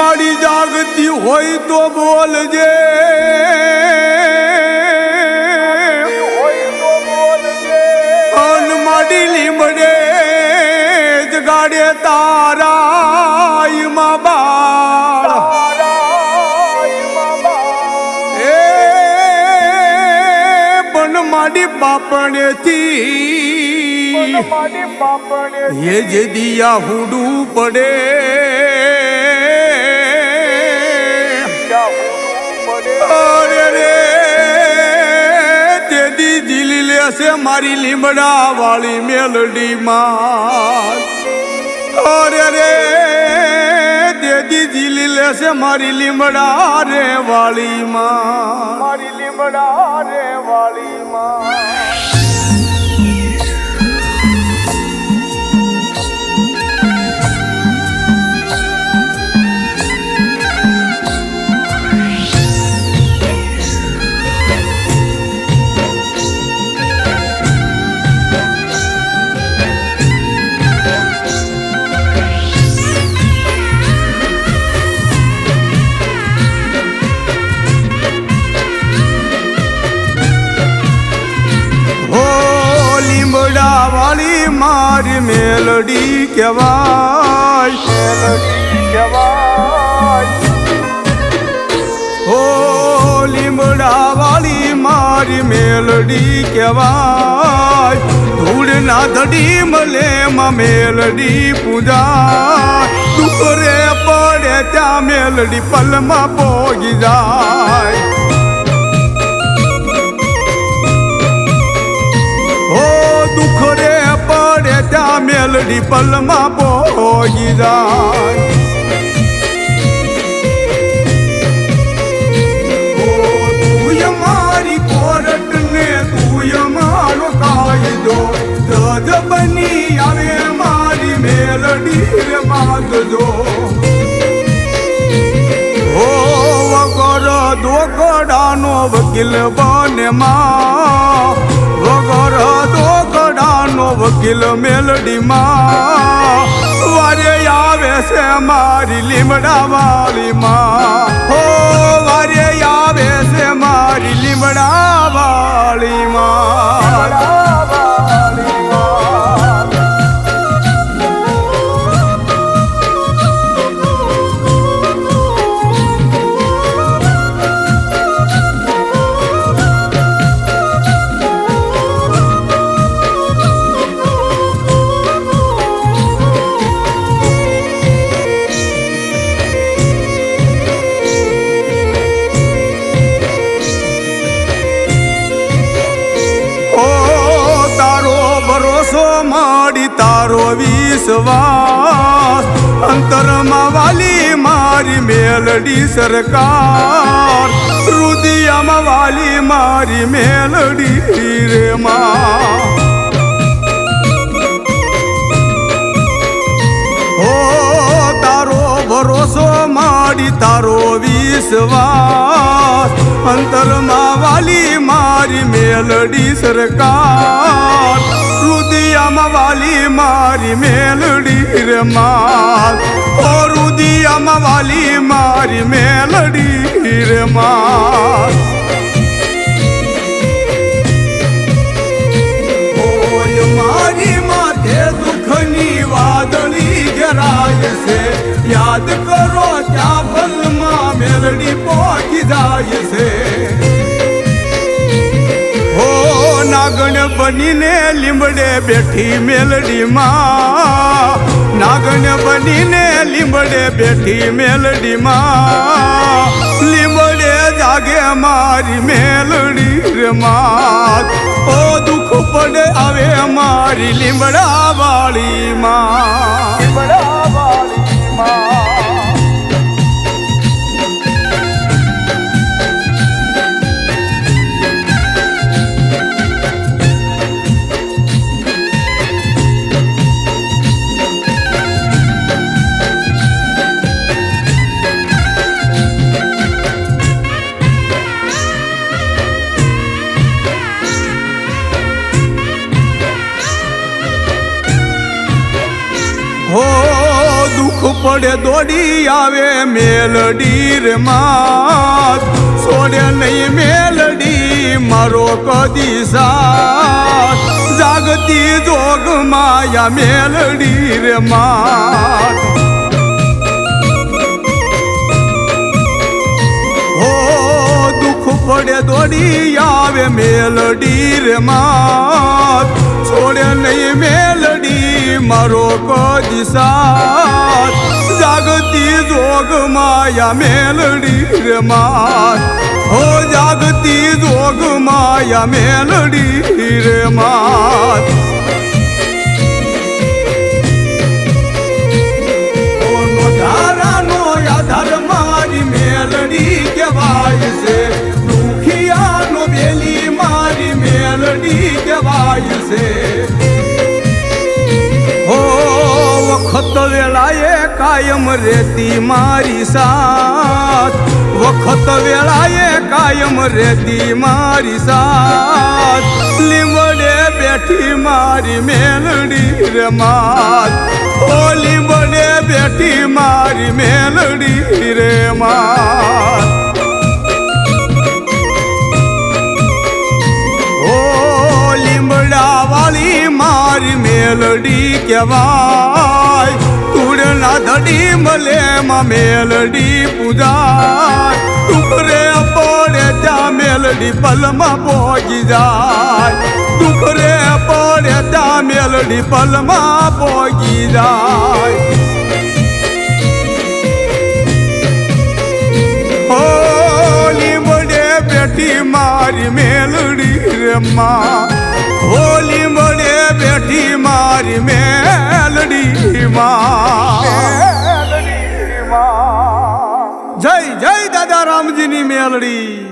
મારી જાગતી હોય તો બોલજે, અન માડી લીમડે જગાડે તારા માં બાળ, એ પણ માડી બાપણેથી એ જે દિયા હુડું પડે, અરે રે તેદી જીલી લેશે મારી લીમડા વાળી મેલડી માં, અરે રે તેદી જીલી લેશે મારી લીમડા રે વાળી માં, મારી લીમડા રે વાળી માં. મારી મેલડી કહેવાય, મેલડી કહેવાય, હો લીમડા વાળી મારી મેલડી કહેવાય. ધૂળ ના ધડી મળે માં મેલડી પૂજા, દુખરે પડે ત્યાં મેલડી પલમાં પોગી જાય. દુખરે પડે ત્યાં મેલડી પલમાં પોગી જાય. તું મારી કોરટ ને તું મારો કાયદો, જજ બની આવે મારી મેલડી રે બાંધજો. હો વગર દોકડાનો વકીલ બને માં, વગર દોકડાનો વકીલ મેલડી માં, વારે આવે છે મારી લીમડા વાળી માં, હો વારે આવે છે મારી લીમડા વાળી માં. માડી તારો વિશ્વાસ, અંતરમાં વાલી મારી મેલડી સરકાર, રુદિયામાં વાલી મારી મેલડી રે માં. હો તારો ભરોસો માડી તારો વિશ્વાસ, અંતરમાં વાલી મારી મેલડી સરકાર, રુદિયામાં વાલી મારી મેલડી રે માં, ઓ રુદિયામાં વાલી મારી મેલડી રે માં. ઓય મારી માથે દુઃખની વાદળી ઘેરાય છે, યાદ કરો ત્યાં પલમાં મેલડી પહોંચી જાય છે. નાગણ બનીને લીમડે બેઠી મેલડી માં, નાગણ બનીને લીમડે બેઠી મેલડી માં, લીમડે જાગે મારી મેલડી રે માં, ઓ દુઃખ પડે આવે મારી લીમડા વાળી માં, લીમડા વાળી માં. હો દુઃખ પડે પડે દોડી આવે મેલડી રે માત છોડે નહીં મેલડી મારો કદી સાથ જાગતી જોગ માયા મેલડી રે માત હો દુઃખ પડે દોડી આવે મેલડી રે માત છોડે નહીં મેલડી મારો કદી સાથ જાગતી જોગ માયા મેલડી રે માત હો જાગતી જોગ માયા મેલડી રે માત ધારાનો આધાર મારી મેલડી કહેવાય છે દુખિયાનો બેલી મારી મેલડી કહેવાય છે હો વખત વેળાએ કાયમ રેતી મારી સાથ વખત વેળાએ કાયમ રેતી મારી સાથ લીંબડે બેઠી મારી મેલડી રે માત ઓ લીંબડે બેઠી મારી મેલડી રે માત ઓ લીંબડા વાળી મારી મેલડી કહેવાય તુડના ધડી મળે માં મેલડી પૂજાય ટુકરે પડે ત્યાં મેલડી પલમાં પોગી જાય ટુકરે પડે ત્યાં મેલડી પલમાં પોગી જાય ઓ લીંબડે બેઠી મારી મેલડી રે માં ઓ લીંબડે બેઠી મારી મેલડી માં જય જય દાદા રામજીની મેલડી।